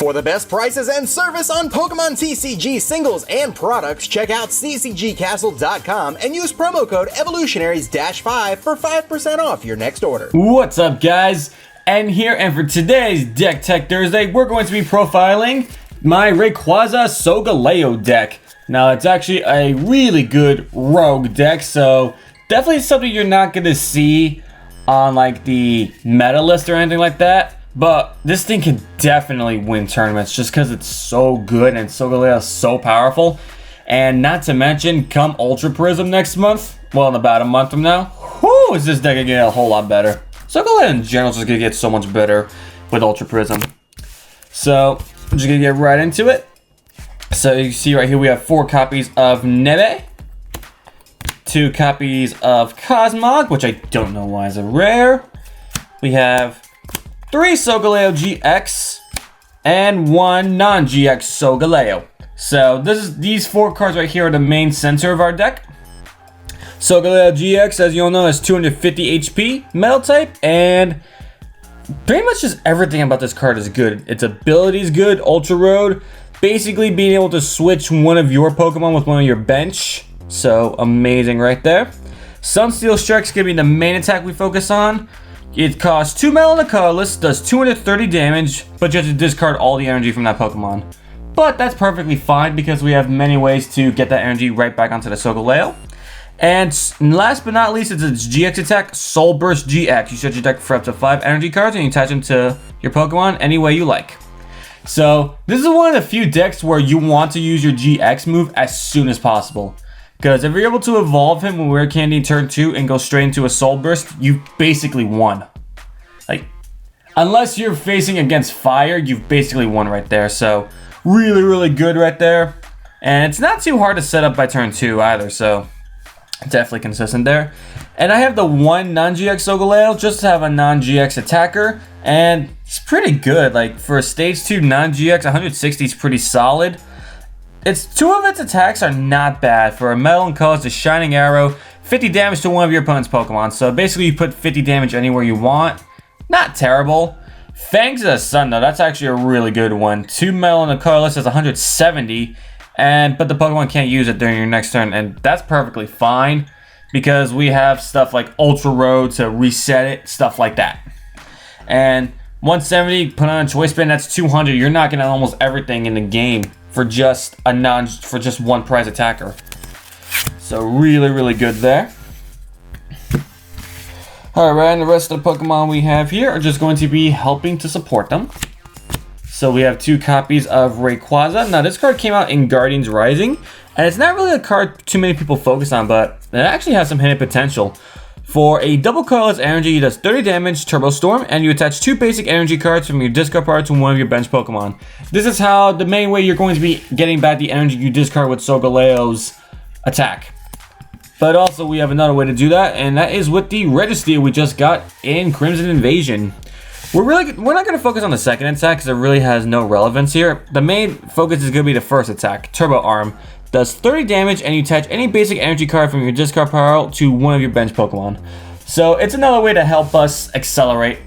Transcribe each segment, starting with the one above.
For the best prices and service on Pokemon TCG singles and products, check out ccgcastle.com and use promo code Evolutionaries-5 for 5% off your next order. What's up, guys? And for today's Deck Tech Thursday, we're going to be profiling my Rayquaza Solgaleo deck. Now, it's actually a really good rogue deck, so definitely something you're not going to see on like the meta list or anything like that. But this thing can definitely win tournaments just because it's so good and Solgaleo is so powerful. And not to mention, come Ultra Prism next month, well, in about a month from now, whoo, is this deck gonna get a whole lot better. Solgaleo in general is just gonna get so much better with Ultra Prism. So, I'm just gonna get right into it. So, you see right here we have 4 copies of Nebe, 2 copies of Cosmog, which I don't know why is a rare. We have 3 Solgaleo GX and 1 non-GX Solgaleo. So these 4 cards right here are the main center of our deck. Solgaleo GX, as you all know, has 250 HP, Metal type, and pretty much just everything about this card is good. Its ability is good, Ultra Road, basically being able to switch one of your Pokemon with one of your bench. So amazing right there. Sunsteel Strike's gonna be the main attack we focus on. It costs 2 metal and a colorless, does 230 damage, but you have to discard all the energy from that Pokemon. But that's perfectly fine because we have many ways to get that energy right back onto the Solgaleo. And last but not least, it's its GX attack, Soul Burst GX. You set your deck for up to 5 energy cards and you attach them to your Pokemon any way you like. So this is one of the few decks where you want to use your GX move as soon as possible. Because if you're able to evolve him when we're Candy turn 2 and go straight into a Soul Burst, you basically won. Like, unless you're facing against fire, you've basically won right there. So, really, really good right there. And it's not too hard to set up by turn 2 either, so definitely consistent there. And I have the 1 non-GX Solgaleo just to have a non-GX attacker. And it's pretty good. Like, for a stage 2 non-GX, 160 is pretty solid. Its 2 of its attacks are not bad. For a metal and colors, the Shining Arrow, 50 damage to one of your opponent's Pokemon. So basically you put 50 damage anywhere you want. Not terrible. Fangs of the Sun though, that's actually a really good one. 2 metal and a colorless is 170. But the Pokemon can't use it during your next turn. And that's perfectly fine. Because we have stuff like Ultra Road to reset it, stuff like that. And 170, put on a Choice Band, that's 200. You're knocking out almost everything in the game for just one prize attacker. So really, really good there. Alright, and the rest of the Pokemon we have here are just going to be helping to support them. So we have 2 copies of Rayquaza. Now this card came out in Guardians Rising, and it's not really a card too many people focus on, but it actually has some hidden potential. For a double colorless energy, it does 30 damage, Turbo Storm, and you attach 2 basic energy cards from your discard pile to one of your bench Pokemon. This is how the main way you're going to be getting back the energy you discard with Solgaleo's attack. But also we have another way to do that, and that is with the Registeel we just got in Crimson Invasion. We're not going to focus on the second attack because it really has no relevance here. The main focus is going to be the first attack, Turbo Arm. Does 30 damage and you attach any basic energy card from your discard pile to one of your bench Pokemon. So it's another way to help us accelerate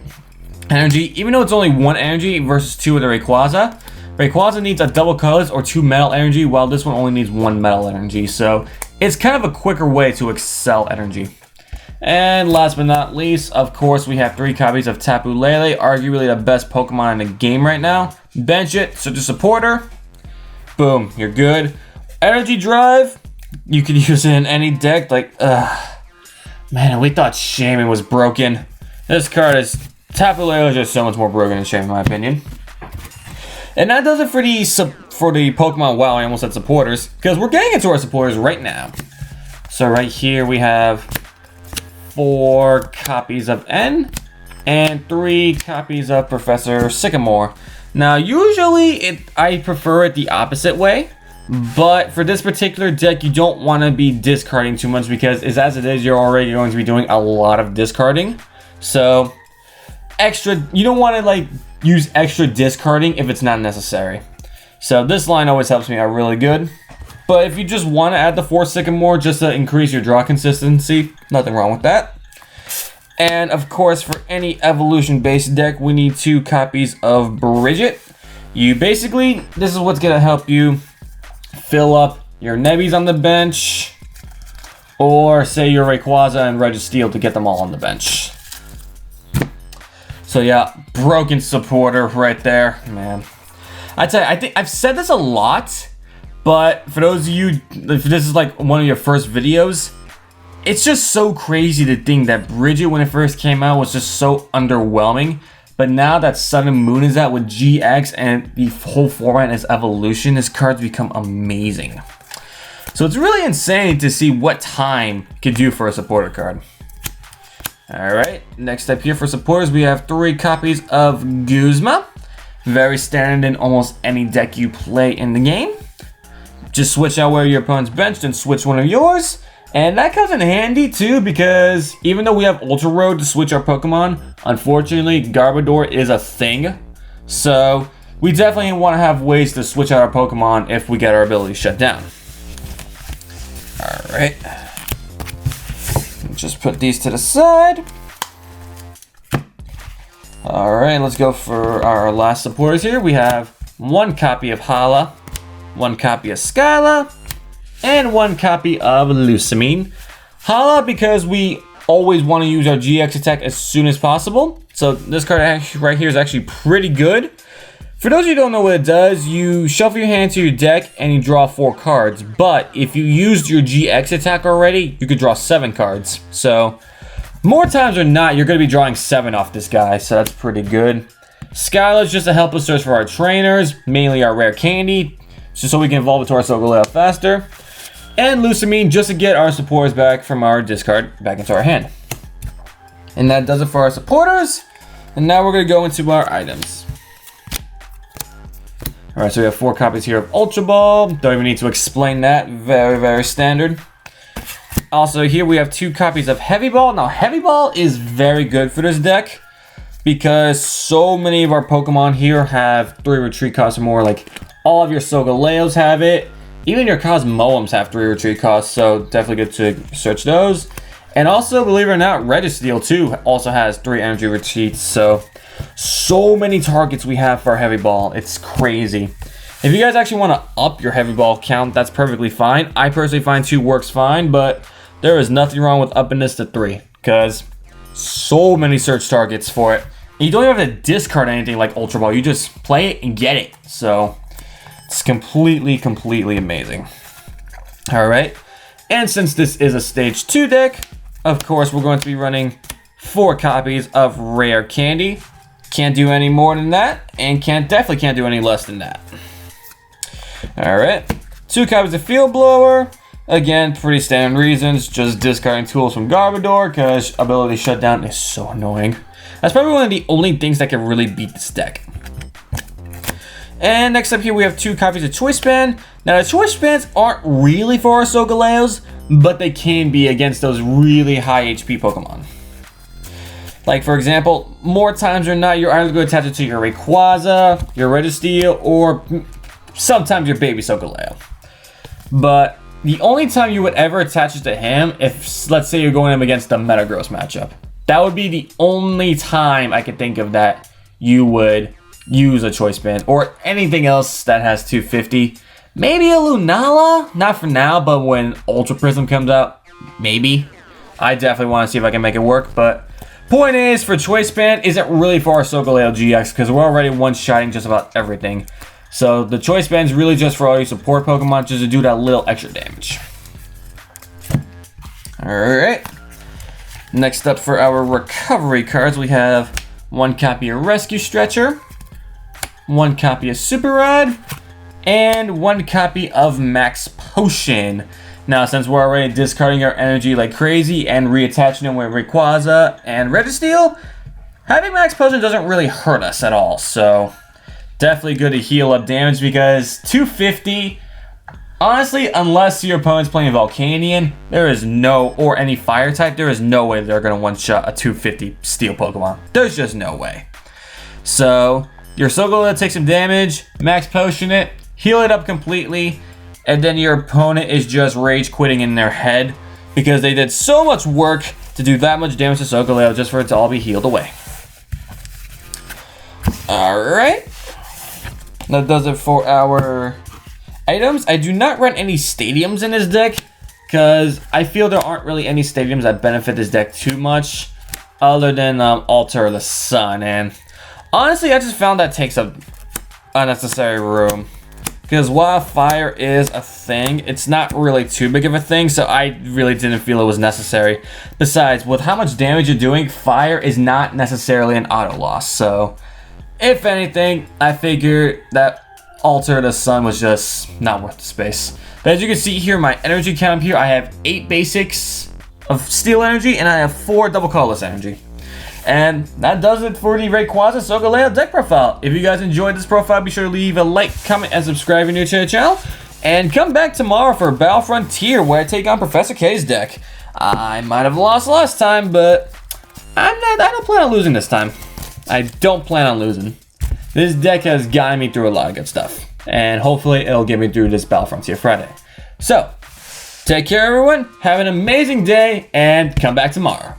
energy, even though it's only 1 energy versus 2 with the Rayquaza. Rayquaza needs a double colors or 2 metal energy, while this one only needs 1 metal energy. So it's kind of a quicker way to excel energy. And last but not least, of course, we have 3 copies of Tapu Lele, arguably the best Pokemon in the game right now. Bench it, so to support her. Boom, you're good. Energy Drive, you could use it in any deck. Like, man, we thought Shaman was broken. This card is, Tapu Lele is just so much more broken than Shaman, in my opinion. And that does it for the Pokemon WoW, I almost said supporters, because we're getting into our supporters right now. So right here we have 4 copies of N and 3 copies of Professor Sycamore. Now, usually I prefer it the opposite way. But for this particular deck, you don't want to be discarding too much because as it is, you're already going to be doing a lot of discarding. So, you don't want to like use extra discarding if it's not necessary. So this line always helps me out really good. But if you just want to add the 4 Sycamore just to increase your draw consistency, nothing wrong with that. And of course, for any evolution-based deck, we need 2 copies of Bridget. You basically, this is what's gonna help you fill up your Nebbies on the bench, or say your Rayquaza and Registeel to get them all on the bench. So yeah, broken supporter right there, man. I tell you, I think I've said this a lot, but for those of you, if this is like one of your first videos, it's just so crazy to think that Bridget, when it first came out, was just so underwhelming. But now that Sun and Moon is out with GX and the whole format is evolution, his cards become amazing. So it's really insane to see what time can do for a supporter card. Alright, next up here for supporters, we have 3 copies of Guzma. Very standard in almost any deck you play in the game. Just switch out where your opponent's benched and switch one of yours. And that comes in handy too, because even though we have Ultra Road to switch our Pokemon, unfortunately Garbodor is a thing. So we definitely want to have ways to switch out our Pokemon if we get our ability shut down. Alright. Just put these to the side. Alright, let's go for our last supporters here. We have 1 copy of Hala, 1 copy of Skyla, and 1 copy of Lusamine. Hala because we always want to use our GX attack as soon as possible. So this card right here is actually pretty good. For those of you who don't know what it does, you shuffle your hand to your deck and you draw 4 cards. But if you used your GX attack already, you could draw 7 cards. So more times than not, you're going to be drawing 7 off this guy. So that's pretty good. Skyla is just to help us search for our trainers, mainly our rare candy, just so we can evolve it to our Solgaleo faster. And Lusamine just to get our supporters back from our discard back into our hand. And that does it for our supporters. And now we're going to go into our items. Alright, so we have 4 copies here of Ultra Ball. Don't even need to explain that. Very, very standard. Also, here we have 2 copies of Heavy Ball. Now, Heavy Ball is very good for this deck because so many of our Pokemon here have 3 retreat costs or more. Like, all of your Solgaleos have it. Even your Cosmoems have 3 retreat costs, so definitely good to search those. And also, believe it or not, Registeel too also has 3 energy retreats, so many targets we have for our Heavy Ball. It's crazy. If you guys actually want to up your Heavy Ball count, that's perfectly fine. I personally find 2 works fine, but there is nothing wrong with upping this to 3, because so many search targets for it. And you don't even have to discard anything like Ultra Ball. You just play it and get it. So it's completely amazing. Alright, and since this is a stage 2 deck, of course we're going to be running 4 copies of Rare Candy. Can't do any more than that, and definitely can't do any less than that. Alright, 2 copies of Field Blower. Again, pretty standard reasons, just discarding tools from Garbodor, because ability shutdown is so annoying. That's probably one of the only things that can really beat this deck. And next up here we have 2 copies of Choice Band. Now the Choice Bands aren't really for our Solgaleos, but they can be against those really high HP Pokemon. Like for example, more times than not, you're either going to attach it to your Rayquaza, your Registeel, or sometimes your baby Solgaleo. But the only time you would ever attach it to him, if let's say you're going up against the Metagross matchup, that would be the only time I could think of that you would use a Choice Band, or anything else that has 250. Maybe a Lunala? Not for now, but when Ultra Prism comes out, maybe. I definitely want to see if I can make it work, but point is, for Choice Band isn't really for our Solgaleo GX, because we're already one-shotting just about everything. So the Choice Band is really just for all your support Pokemon, just to do that little extra damage. Alright. Next up for our recovery cards, we have 1 copy of Rescue Stretcher, 1 copy of Super Rod, and 1 copy of Max Potion. Now, since we're already discarding our energy like crazy and reattaching them with Rayquaza and Registeel, having Max Potion doesn't really hurt us at all. So, definitely good to heal up damage because 250, honestly, unless your opponent's playing Volcanion, there is no, or any fire type, there is no way they're going to one-shot a 250 Steel Pokemon. There's just no way. So, your Solgaleo takes some damage, Max Potion it, heal it up completely, and then your opponent is just rage quitting in their head because they did so much work to do that much damage to Solgaleo just for it to all be healed away. Alright. That does it for our items. I do not run any stadiums in this deck because I feel there aren't really any stadiums that benefit this deck too much other than Altar the Sun. And honestly, I just found that takes up unnecessary room. Because while fire is a thing, it's not really too big of a thing, so I really didn't feel it was necessary. Besides, with how much damage you're doing, fire is not necessarily an auto loss. So, if anything, I figured that Alter the Sun was just not worth the space. But as you can see here, my energy count here, I have 8 basics of steel energy, and I have 4 double colorless energy. And that does it for the Rayquaza Solgaleo deck profile. If you guys enjoyed this profile, be sure to leave a like, comment, and subscribe if you're new to the channel. And come back tomorrow for Battle Frontier, where I take on Professor K's deck. I might have lost last time, but I don't plan on losing this time. I don't plan on losing. This deck has gotten me through a lot of good stuff. And hopefully it'll get me through this Battle Frontier Friday. So, take care everyone, have an amazing day, and come back tomorrow.